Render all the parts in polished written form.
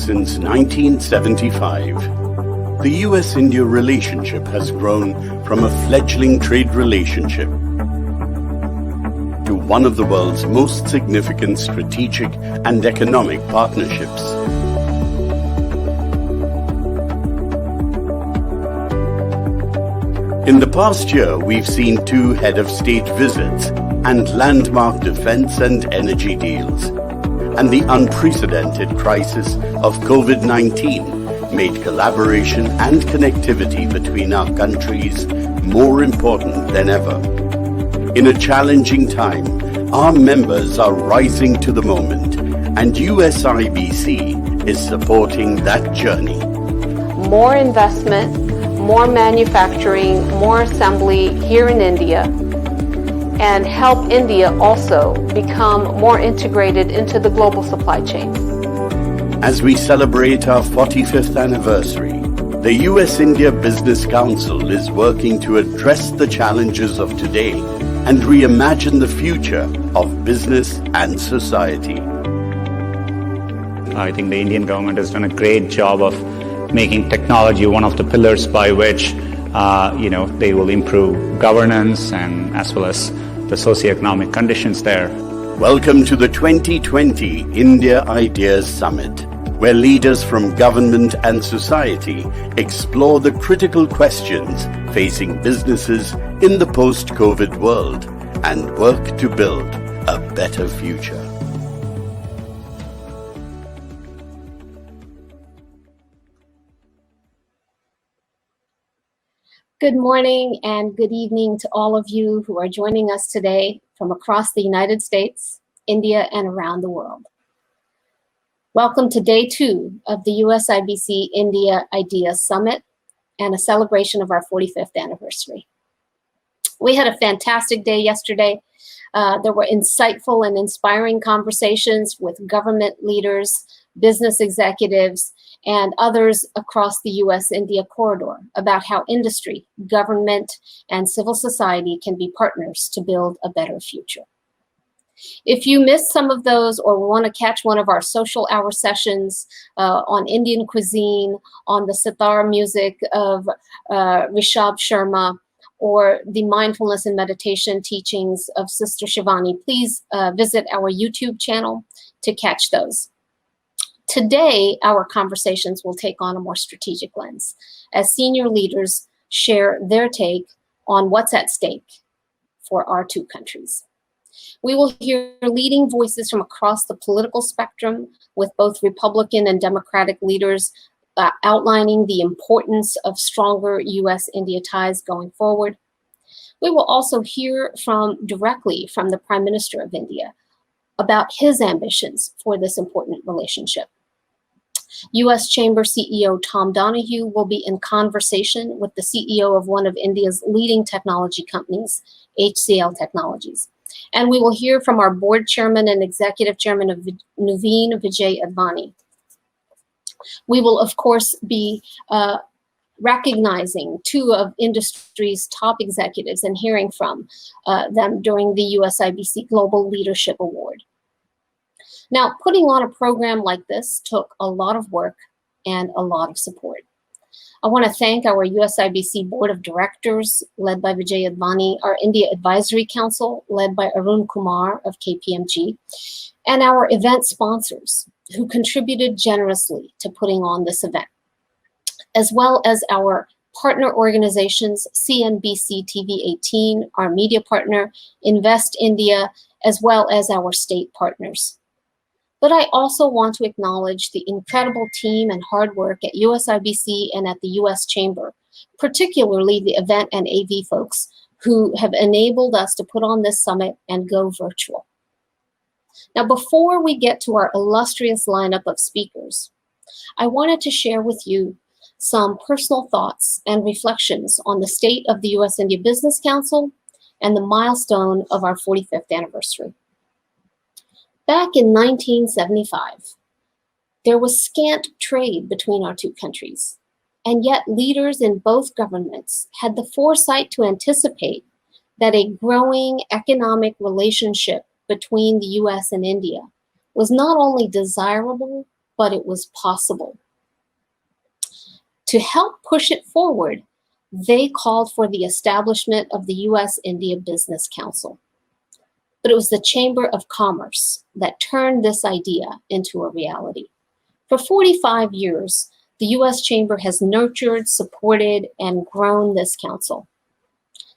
since 1975. The US-India relationship has grown from a fledgling trade relationship to one of the world's most significant strategic and economic partnerships. In the past year, we've seen 2 head of state visits and landmark defense and energy deals. And the unprecedented crisis of COVID-19 made collaboration and connectivity between our countries more important than ever. In a challenging time, our members are rising to the moment, and USIBC is supporting that journey. More investment, more manufacturing, more assembly here in India, and help India also become more integrated into the global supply chain. As we celebrate our 45th anniversary, the US-India Business Council is working to address the challenges of today and reimagine the future of business and society. I think the Indian government has done a great job of making technology one of the pillars by which they will improve governance and as well as the socioeconomic conditions there. Welcome to the 2020 India Ideas Summit, where leaders from government and society explore the critical questions facing businesses in the post-COVID world and work to build a better future. Good morning and good evening to all of you who are joining us today from across the United States, India, and around the world. Welcome to day 2 of the USIBC India Ideas Summit and a celebration of our 45th anniversary. We had a fantastic day yesterday. There were insightful and inspiring conversations with government leaders, business executives, and others across the US-India corridor about how industry, government, and civil society can be partners to build a better future. If you missed some of those or want to catch one of our social hour sessions on Indian cuisine, on the sitar music of Rishabh Sharma, or the mindfulness and meditation teachings of Sister Shivani, please visit our YouTube channel to catch those. Today, our conversations will take on a more strategic lens as senior leaders share their take on what's at stake for our 2 countries. We will hear leading voices from across the political spectrum with both Republican and Democratic leaders outlining the importance of stronger US-India ties going forward. We will also hear directly from the Prime Minister of India about his ambitions for this important relationship. US Chamber CEO Tom Donohue will be in conversation with the CEO of one of India's leading technology companies, HCL Technologies. And we will hear from our board chairman and executive chairman of Nuveen, Vijayakumar. We will, of course, be recognizing 2 of industry's top executives and hearing from them during the USIBC Global Leadership Award. Now, putting on a program like this took a lot of work and a lot of support. I want to thank our USIBC Board of Directors, led by Vijayakumar, our India Advisory Council, led by Arun Kumar of KPMG, and our event sponsors, who contributed generously to putting on this event, as well as our partner organizations, CNBC TV 18, our media partner, Invest India, as well as our state partners. But I also want to acknowledge the incredible team and hard work at USIBC and at the US Chamber, particularly the event and AV folks who have enabled us to put on this summit and go virtual. Now, before we get to our illustrious lineup of speakers, I wanted to share with you some personal thoughts and reflections on the state of the US-India Business Council and the milestone of our 45th anniversary. Back in 1975, there was scant trade between our 2 countries, and yet leaders in both governments had the foresight to anticipate that a growing economic relationship between the US and India was not only desirable, but it was possible. To help push it forward, they called for the establishment of the U.S.-India Business Council. But it was the Chamber of Commerce that turned this idea into a reality. For 45 years, the U.S. Chamber has nurtured, supported, and grown this council.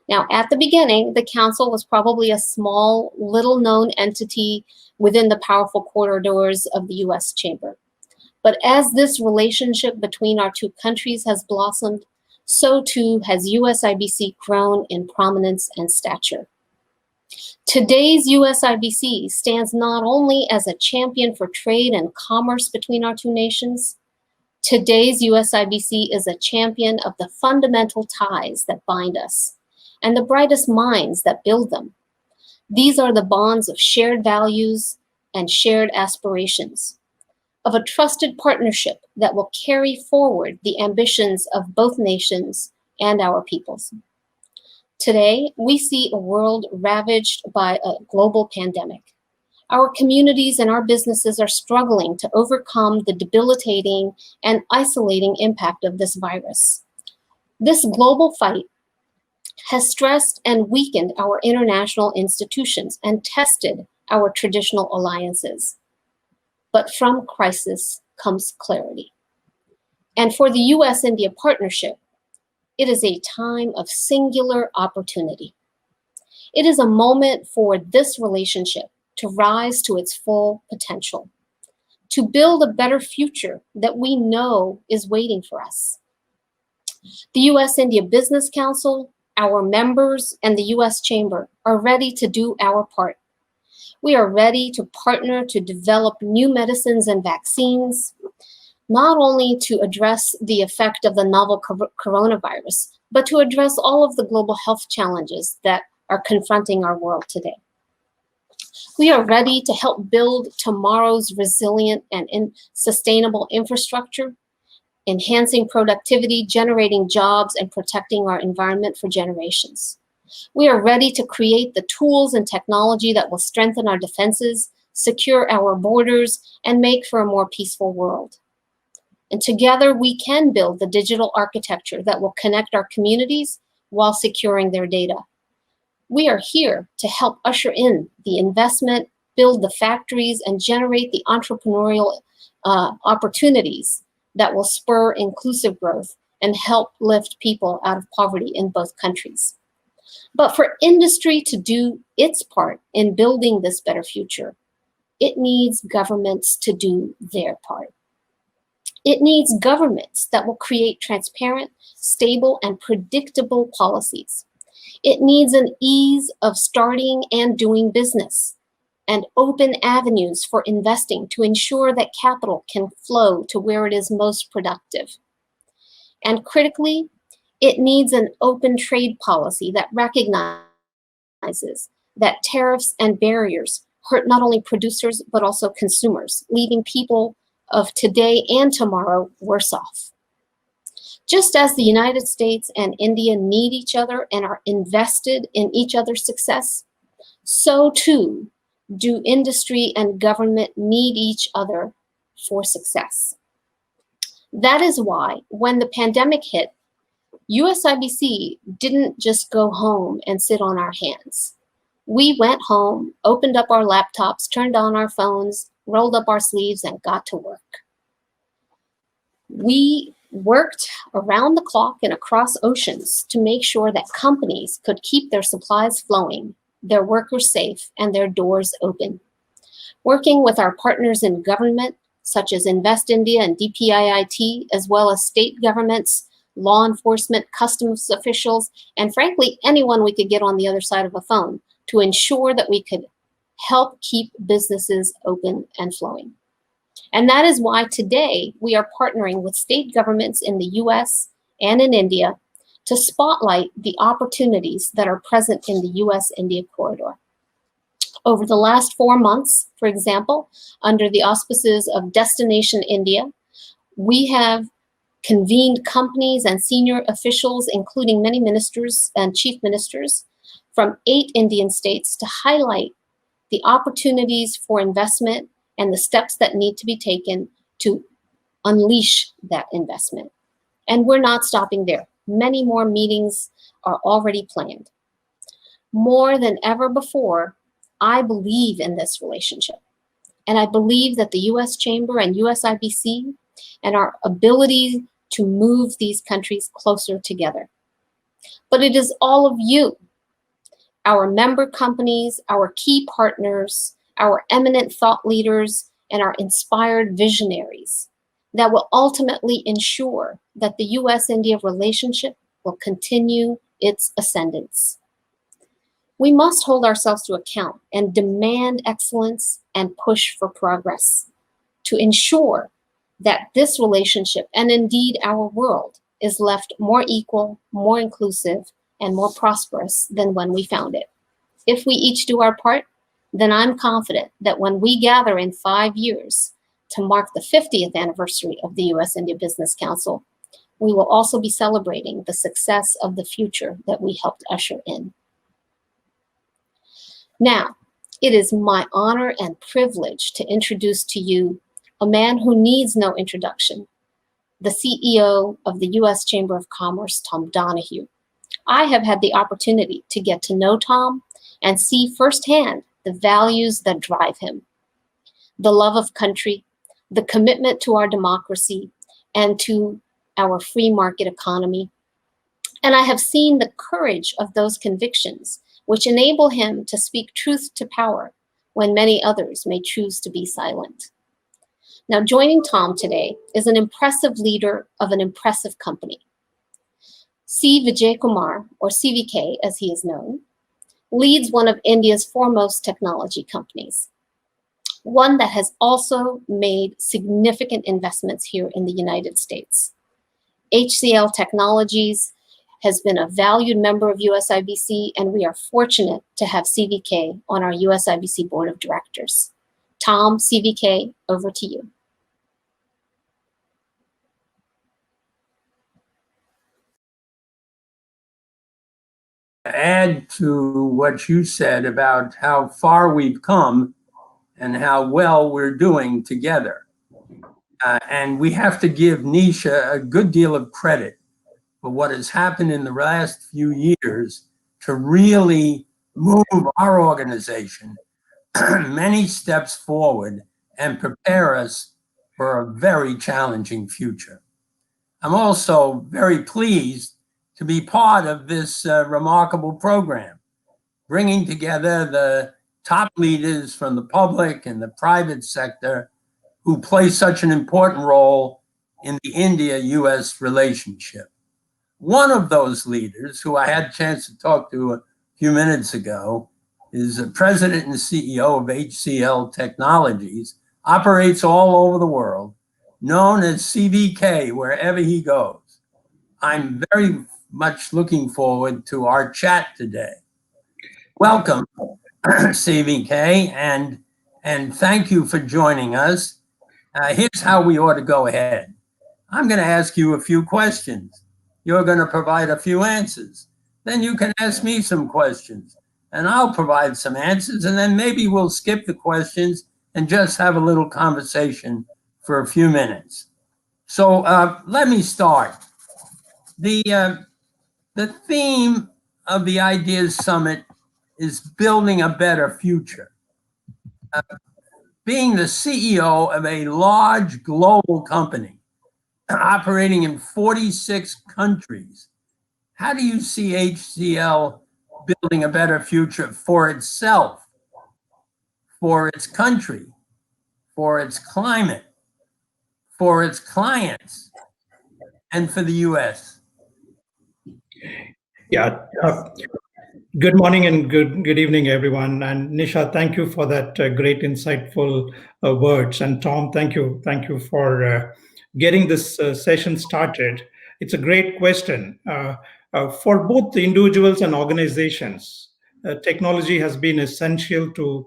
Now, at the beginning, the council was probably a small, little-known entity within the powerful corridors of the U.S. Chamber. But as this relationship between our two countries has blossomed, so too has USIBC grown in prominence and stature. Today's USIBC stands not only as a champion for trade and commerce between our two nations. Today's USIBC is a champion of the fundamental ties that bind us and the brightest minds that build them. These are the bonds of shared values and shared aspirations, of a trusted partnership that will carry forward the ambitions of both nations and our peoples. Today, we see a world ravaged by a global pandemic. Our communities and our businesses are struggling to overcome the debilitating and isolating impact of this virus. This global fight has stressed and weakened our international institutions and tested our traditional alliances. But from crisis comes clarity. And for the US-India partnership, it is a time of singular opportunity. It is a moment for this relationship to rise to its full potential, to build a better future that we know is waiting for us. The US-India Business Council, our members, and the US Chamber are ready to do our part. We are ready to partner to develop new medicines and vaccines, not only to address the effect of the novel coronavirus, but to address all of the global health challenges that are confronting our world today. We are ready to help build tomorrow's resilient and sustainable infrastructure, enhancing productivity, generating jobs, and protecting our environment for generations. We are ready to create the tools and technology that will strengthen our defenses, secure our borders, and make for a more peaceful world. And together we can build the digital architecture that will connect our communities while securing their data. We are here to help usher in the investment, build the factories, and generate the entrepreneurial opportunities that will spur inclusive growth and help lift people out of poverty in both countries. But for industry to do its part in building this better future, it needs governments to do their part. It needs governments that will create transparent, stable, and predictable policies. It needs an ease of starting and doing business and open avenues for investing to ensure that capital can flow to where it is most productive. And critically, it needs an open trade policy that recognizes that tariffs and barriers hurt not only producers, but also consumers, leaving people of today and tomorrow worse off. Just as the United States and India need each other and are invested in each other's success, so too do industry and government need each other for success. That is why when the pandemic hit, USIBC didn't just go home and sit on our hands. We went home, opened up our laptops, turned on our phones, rolled up our sleeves, and got to work. We worked around the clock and across oceans to make sure that companies could keep their supplies flowing, their workers safe, and their doors open. Working with our partners in government, such as Invest India and DPIIT, as well as state governments, law enforcement, customs officials, and frankly, anyone we could get on the other side of a phone to ensure that we could help keep businesses open and flowing. And that is why today we are partnering with state governments in the US and in India to spotlight the opportunities that are present in the US-India corridor. Over the last 4 months, for example, under the auspices of Destination India, we have convened companies and senior officials, including many ministers and chief ministers from 8 Indian states, to highlight the opportunities for investment and the steps that need to be taken to unleash that investment. And we're not stopping there. Many more meetings are already planned. More than ever before, I believe in this relationship. And I believe that the US Chamber and USIBC and our ability to move these countries closer together. But it is all of you, our member companies, our key partners, our eminent thought leaders, and our inspired visionaries that will ultimately ensure that the US-India relationship will continue its ascendance. We must hold ourselves to account and demand excellence and push for progress to ensure that this relationship, and indeed our world, is left more equal, more inclusive, and more prosperous than when we found it. If we each do our part, then I'm confident that when we gather in 5 years to mark the 50th anniversary of the US-India Business Council, we will also be celebrating the success of the future that we helped usher in. Now, it is my honor and privilege to introduce to you a man who needs no introduction, the CEO of the US Chamber of Commerce, Tom Donohue. I have had the opportunity to get to know Tom and see firsthand the values that drive him. The love of country, the commitment to our democracy and to our free market economy. And I have seen the courage of those convictions which enable him to speak truth to power when many others may choose to be silent. Now, joining Tom today is an impressive leader of an impressive company. C. Vijayakumar, or CVK as he is known, leads one of India's foremost technology companies, one that has also made significant investments here in the United States. HCL Technologies has been a valued member of USIBC, and we are fortunate to have CVK on our USIBC Board of Directors. Tom, CVK, over to you. Add to what you said about how far we've come and how well we're doing together. And we have to give Nisha a good deal of credit for what has happened in the last few years to really move our organization many steps forward and prepare us for a very challenging future. I'm also very pleased to be part of this remarkable program, bringing together the top leaders from the public and the private sector who play such an important role in the India-US relationship. One of those leaders, who I had a chance to talk to a few minutes ago, is the president and CEO of HCL Technologies, operates all over the world, known as CVK wherever he goes. I'm very much looking forward to our chat today. Welcome, CVK, and thank you for joining us. Here's how we ought to go ahead. I'm going to ask you a few questions. You're going to provide a few answers. Then you can ask me some questions, and I'll provide some answers, and then maybe we'll skip the questions and just have a little conversation for a few minutes. So let me start. The theme of the Ideas Summit is building a better future. Being the CEO of a large global company operating in 46 countries, how do you see HCL building a better future for itself, for its country, for its climate, for its clients, and for the US? Yeah. Good morning and good evening, everyone. And Nisha, thank you for that great, insightful words. And Tom, thank you for getting this session started. It's a great question. For both the individuals and organizations, technology has been essential to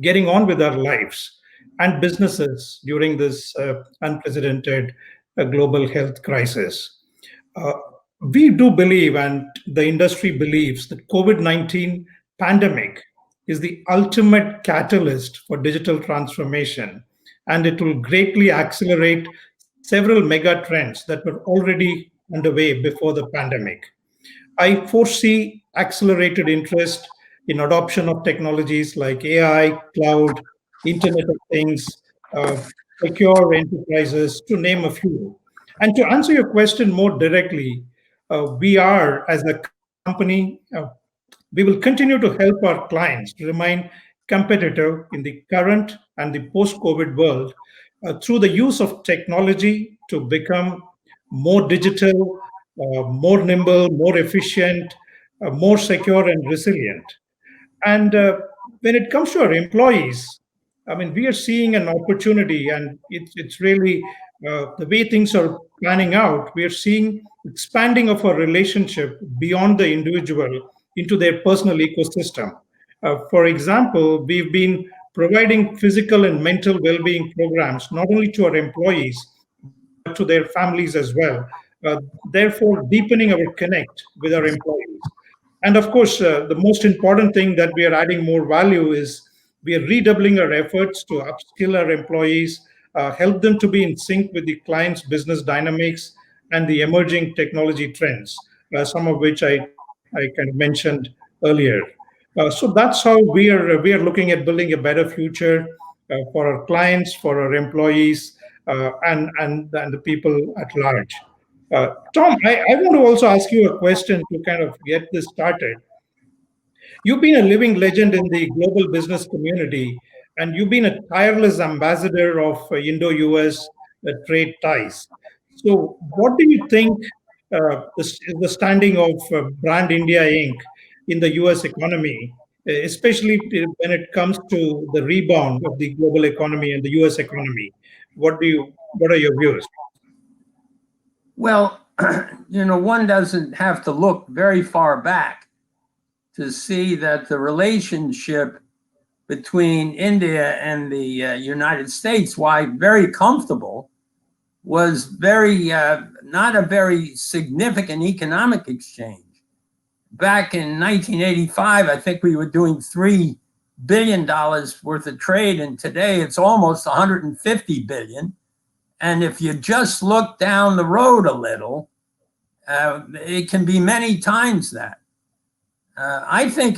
getting on with our lives and businesses during this unprecedented global health crisis. We do believe, and the industry believes, that COVID-19 pandemic is the ultimate catalyst for digital transformation and it will greatly accelerate several mega trends that were already underway before the pandemic. I foresee accelerated interest in adoption of technologies like AI, cloud, Internet of Things, uh, secure enterprises, to name a few. And to answer your question more directly, we are, as a company, we will continue to help our clients to remain competitive in the current and the post COVID world through the use of technology to become more digital, more nimble, more efficient, more secure, and resilient. And when it comes to our employees, I mean, we are seeing an opportunity, and it's really the way things are planning out. We are seeing expanding of our relationship beyond the individual into their personal ecosystem. For example, we've been providing physical and mental well-being programs not only to our employees but to their families as well. Therefore, deepening our connect with our employees. And of course, the most important thing that we are adding more value is we are redoubling our efforts to upskill our employees, help them to be in sync with the client's business dynamics and the emerging technology trends, some of which I kind of mentioned earlier. So that's how we are looking at building a better future for our clients, for our employees, and the people at large. Tom, I want to also ask you a question to kind of get this started. You've been a living legend in the global business community, and you've been a tireless ambassador of Indo-US trade ties. So, what do you think is the standing of Brand India Inc. in the US economy, especially when it comes to the rebound of the global economy and the US economy? What are your views? Well, one doesn't have to look very far back to see that the relationship between India and the United States, while very comfortable, was very not a very significant economic exchange. Back in 1985, I think we were doing $3 billion worth of trade, and today it's almost 150 billion. And if you just look down the road a little, it can be many times that. I think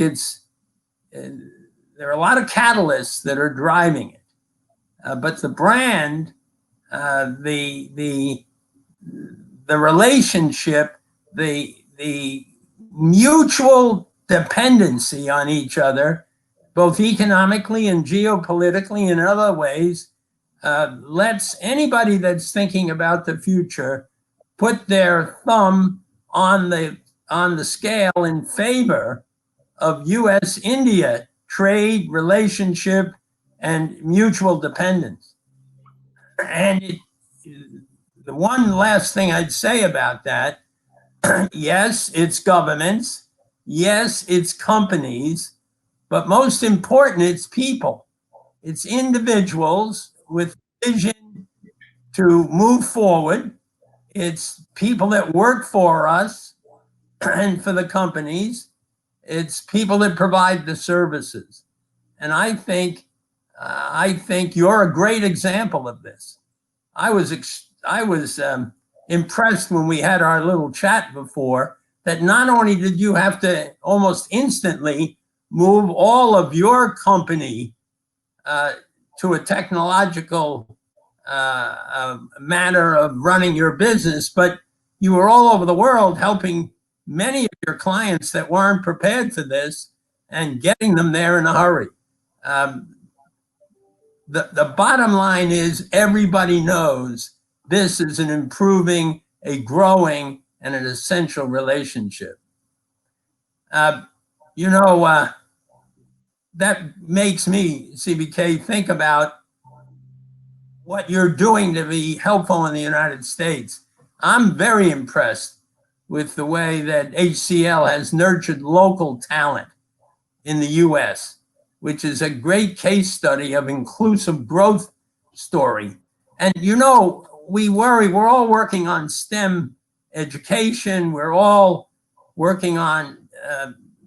there are a lot of catalysts that are driving it, but the brand, the relationship, the mutual dependency on each other, both economically and geopolitically and in other ways, lets anybody that's thinking about the future put their thumb on the scale in favor of U.S.-India trade relationship and mutual dependence. And the one last thing I'd say about that, yes, it's governments, yes, it's companies, but most important, it's people. It's individuals with vision to move forward. It's people that work for us and for the companies. It's people that provide the services. And I think you're a great example of this. I was impressed when we had our little chat before that not only did you have to almost instantly move all of your company to a technological manner of running your business, but you were all over the world helping many of your clients that weren't prepared for this and getting them there in a hurry. The bottom line is everybody knows this is an improving, a growing, and an essential relationship. That makes me, CBK, think about what you're doing to be helpful in the United States. I'm very impressed with the way that HCL has nurtured local talent in the US, which is a great case study of inclusive growth story. And we're all working on STEM education. We're all working on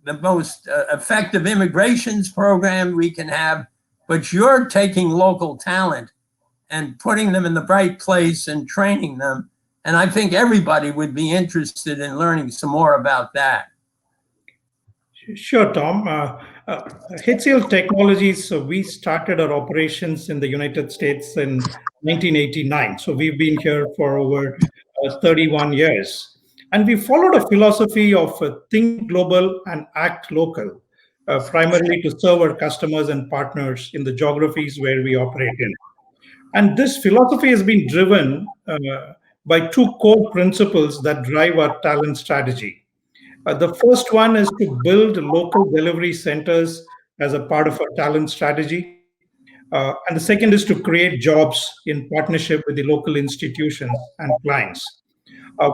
the most effective immigrations program we can have, but you're taking local talent and putting them in the right place and training them. And I think everybody would be interested in learning some more about that. Sure, Tom. HCL Technologies, so we started our operations in the United States in 1989. So we've been here for over 31 years. And we followed a philosophy of think global and act local, primarily to serve our customers and partners in the geographies where we operate in. And this philosophy has been driven by two core principles that drive our talent strategy. The first one is to build local delivery centers as a part of our talent strategy. And the second is to create jobs in partnership with the local institutions and clients.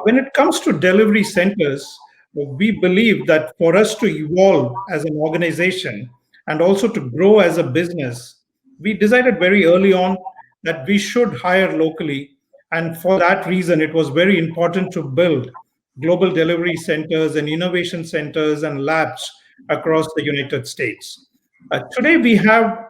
When it comes to delivery centers, we believe that for us to evolve as an organization and also to grow as a business, we decided very early on that we should hire locally. And for that reason, it was very important to build global delivery centers and innovation centers and labs across the United States. Today, we have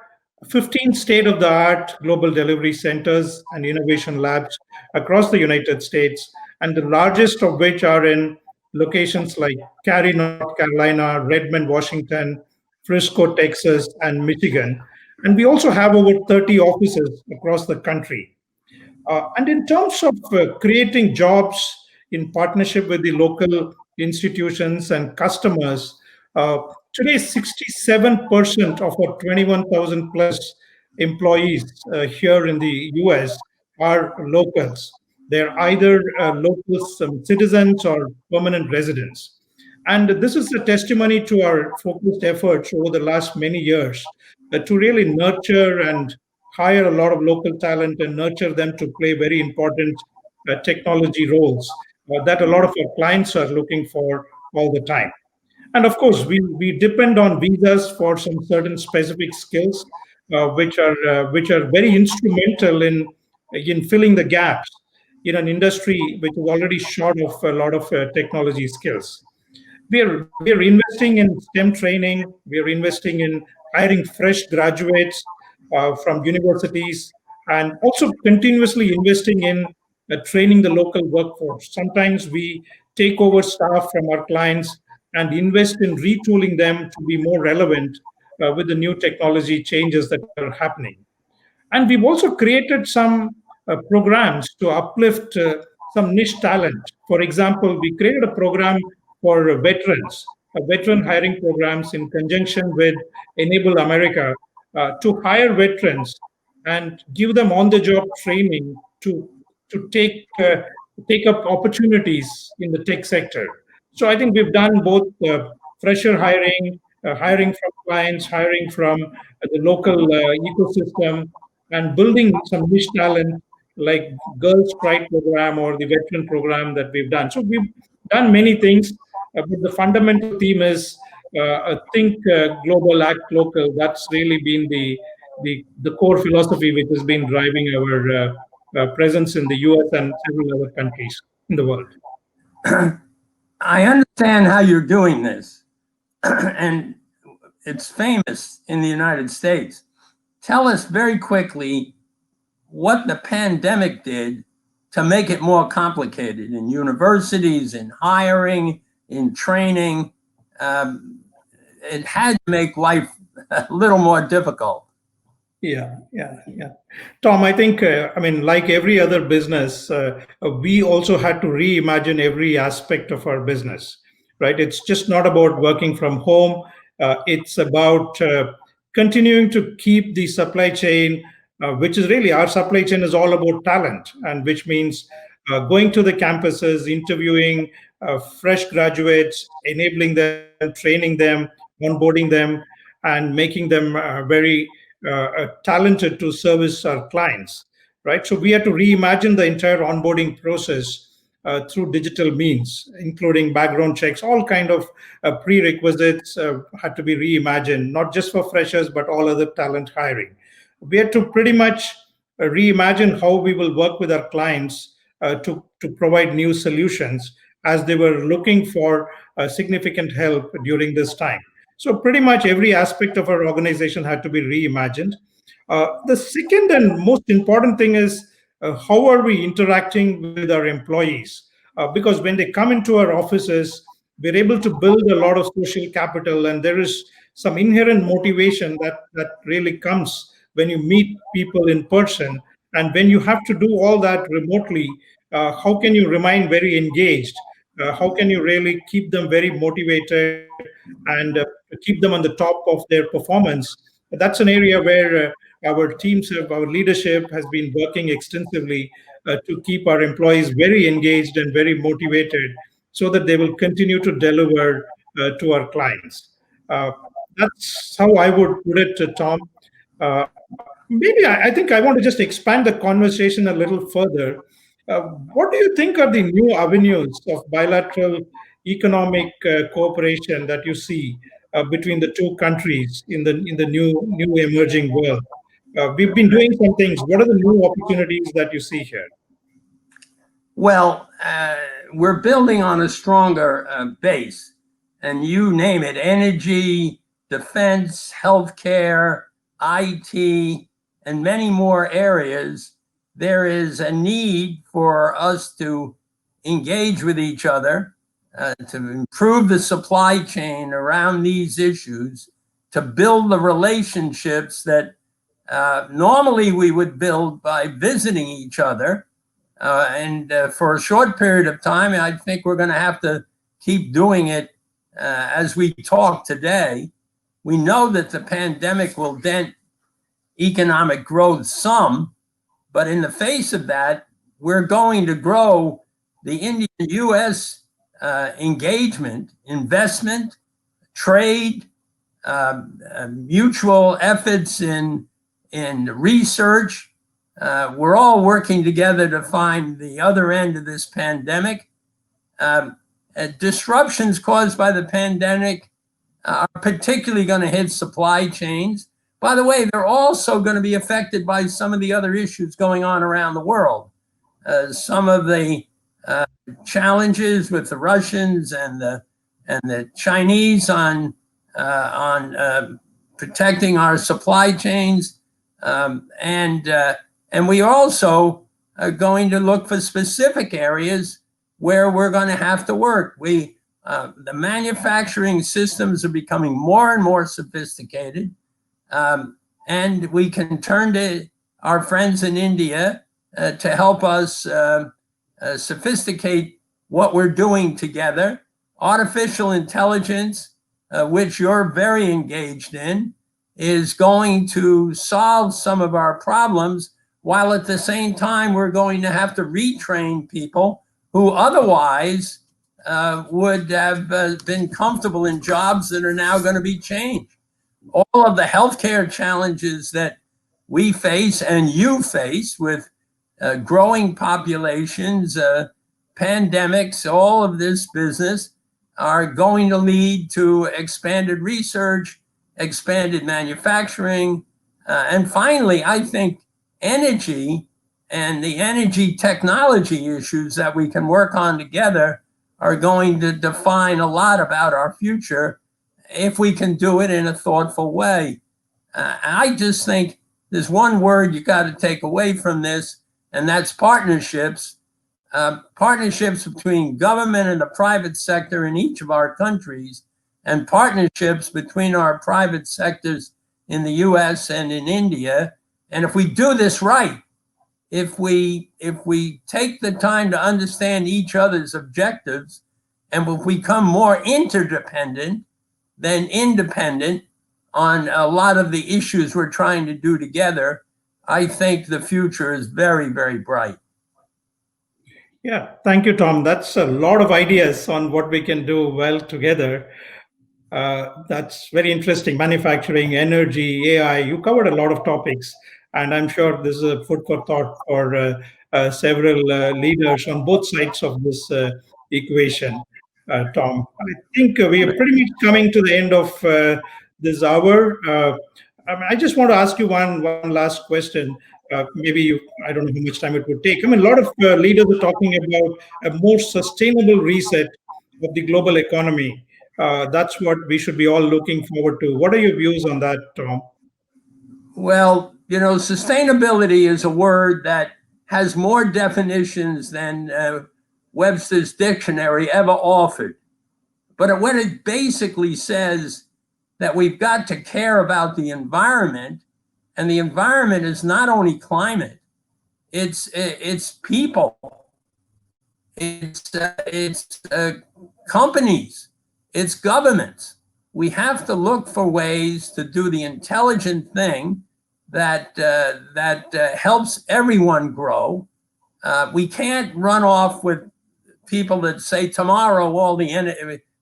15 state-of-the-art global delivery centers and innovation labs across the United States, and the largest of which are in locations like Cary, North Carolina, Redmond, Washington, Frisco, Texas, and Michigan. And we also have over 30 offices across the country. And in terms of creating jobs in partnership with the local institutions and customers, today 67% of our 21,000 plus employees here in the US are locals. They're either local citizens or permanent residents. And this is a testimony to our focused efforts over the last many years to really nurture and hire a lot of local talent and nurture them to play very important technology roles that a lot of our clients are looking for all the time. And of course, we depend on visas for some certain specific skills, which are very instrumental in filling the gaps in an industry which is already short of a lot of technology skills. We are investing in STEM training. We are investing in hiring fresh graduates from universities, and also continuously investing in training the local workforce. Sometimes we take over staff from our clients and invest in retooling them to be more relevant with the new technology changes that are happening. And we've also created some programs to uplift some niche talent. For example, we created a program for veterans, veteran hiring programs in conjunction with Enable America to hire veterans and give them on-the-job training to take up opportunities in the tech sector. So I think we've done both fresher hiring, hiring from clients, hiring from the local ecosystem, and building some niche talent like Girls Pride program or the veteran program that we've done. So we've done many things, but the fundamental theme is think global, act local. That's really been the core philosophy which has been driving our presence in the US and several other countries in the world. I understand how you're doing this, and it's famous in the United States. Tell us very quickly what the pandemic did to make it more complicated in universities, in hiring, in training. It had to make life a little more difficult. Yeah. Tom, I think, like every other business, we also had to reimagine every aspect of our business, right? It's just not about working from home. It's about continuing to keep the supply chain, which is really our supply chain is all about talent, and which means going to the campuses, interviewing fresh graduates, enabling them, training them, onboarding them, and making them very talented to service our clients, right? So we had to reimagine the entire onboarding process through digital means, including background checks. All kind of prerequisites had to be reimagined, not just for freshers, but all other talent hiring. We had to pretty much reimagine how we will work with our clients to provide new solutions as they were looking for significant help during this time. So pretty much every aspect of our organization had to be reimagined. The second and most important thing is how are we interacting with our employees? Because when they come into our offices, we're able to build a lot of social capital, and there is some inherent motivation that really comes when you meet people in person. And when you have to do all that remotely, how can you remain very engaged? How can you really keep them very motivated and keep them on the top of their performance? That's an area where our teams have, our leadership has been working extensively to keep our employees very engaged and very motivated so that they will continue to deliver to our clients. Uh, that's how I would put it, Tom. Maybe I think I want to just expand the conversation a little further. What do you think are the new avenues of bilateral economic cooperation that you see between the two countries in the new emerging world? We've been doing some things. What are the new opportunities that you see here? Well, we're building on a stronger base, and you name it: energy, defense, healthcare, IT, and many more areas. There is a need for us to engage with each other, to improve the supply chain around these issues, to build the relationships that normally we would build by visiting each other. And for a short period of time, I think we're going to have to keep doing it as we talk today. We know that the pandemic will dent economic growth some, but in the face of that, we're going to grow the Indian-US engagement, investment, trade, mutual efforts in research. We're all working together to find the other end of this pandemic. Disruptions caused by the pandemic are particularly going to hit supply chains. By the way, they're also going to be affected by some of the other issues going on around the world. Some of the challenges with the Russians and the Chinese on protecting our supply chains, and we also are going to look for specific areas where we're going to have to work. The manufacturing systems are becoming more and more sophisticated, and we can turn to our friends in India to help us sophisticate what we're doing together. Artificial intelligence, which you're very engaged in, is going to solve some of our problems, while at the same time we're going to have to retrain people who otherwise would have been comfortable in jobs that are now going to be changed. All of the healthcare challenges that we face and you face with growing populations, pandemics, all of this business are going to lead to expanded research, expanded manufacturing, and finally, I think energy and the energy technology issues that we can work on together are going to define a lot about our future if we can do it in a thoughtful way. I just think there's one word you got to take away from this, and that's partnerships. Partnerships between government and the private sector in each of our countries, and partnerships between our private sectors in the US and in India. And if we do this right, if we take the time to understand each other's objectives, and if we become more interdependent than independent on a lot of the issues we're trying to do together, I think the future is very, very bright. Yeah, thank you, Tom. That's a lot of ideas on what we can do well together. That's very interesting. Manufacturing, energy, AI, you covered a lot of topics. And I'm sure this is a food for thought for several leaders on both sides of this equation, Tom. I think we are pretty much coming to the end of this hour. I just want to ask you one last question. I don't know how much time it would take. I mean, a lot of leaders are talking about a more sustainable reset of the global economy. That's what we should be all looking forward to. What are your views on that, Tom? Well, you know, sustainability is a word that has more definitions than Webster's dictionary ever offered. But what it basically says that we've got to care about the environment, and the environment is not only climate, it's people, it's companies, it's governments. We have to look for ways to do the intelligent thing that helps everyone grow. We can't run off with people that say tomorrow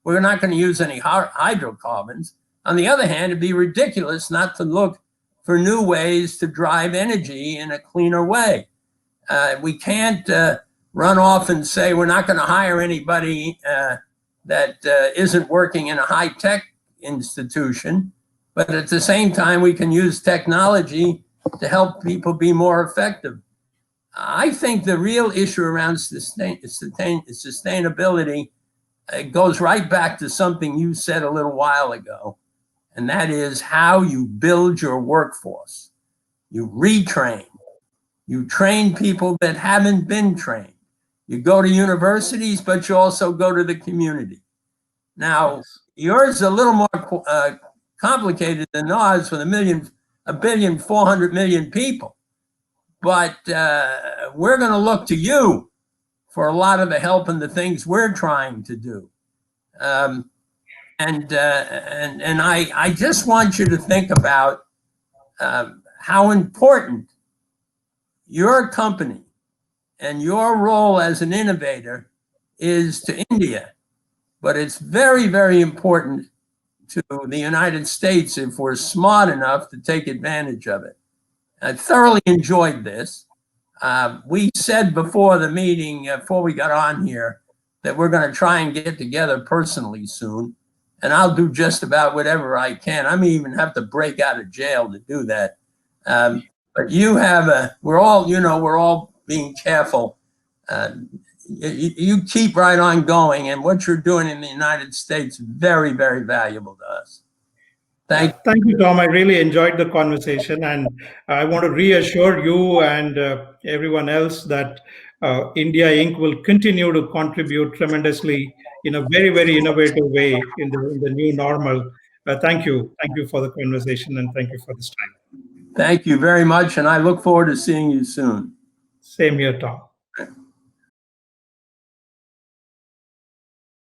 we're not going to use any hydrocarbons. On the other hand, it'd be ridiculous not to look for new ways to drive energy in a cleaner way. We can't run off and say we're not going to hire anybody that isn't working in a high-tech institution, but at the same time, we can use technology to help people be more effective. I think the real issue around sustainability goes right back to something you said a little while ago, and that is how you build your workforce. You retrain. You train people that haven't been trained. You go to universities, but you also go to the community. Now, yours is a little more complicated than ours with 1,400,000,000 people. But we're going to look to you for a lot of the help and the things we're trying to do. And I just want you to think about how important your company and your role as an innovator is to India. But it's very, very important to the United States if we're smart enough to take advantage of it. I thoroughly enjoyed this. We said before the meeting, before we got on here, that we're going to try and get together personally soon. And I'll do just about whatever I can. I may even have to break out of jail to do that. But you have we're all being careful. You keep right on going, and what you're doing in the United States, very, very valuable to us. Thank you, Tom. I really enjoyed the conversation, and I want to reassure you and everyone else that India Inc. will continue to contribute tremendously in a very, very innovative way in the new normal. Thank you for the conversation, and thank you for this time. Thank you very much, and I look forward to seeing you soon. Same here, Tom.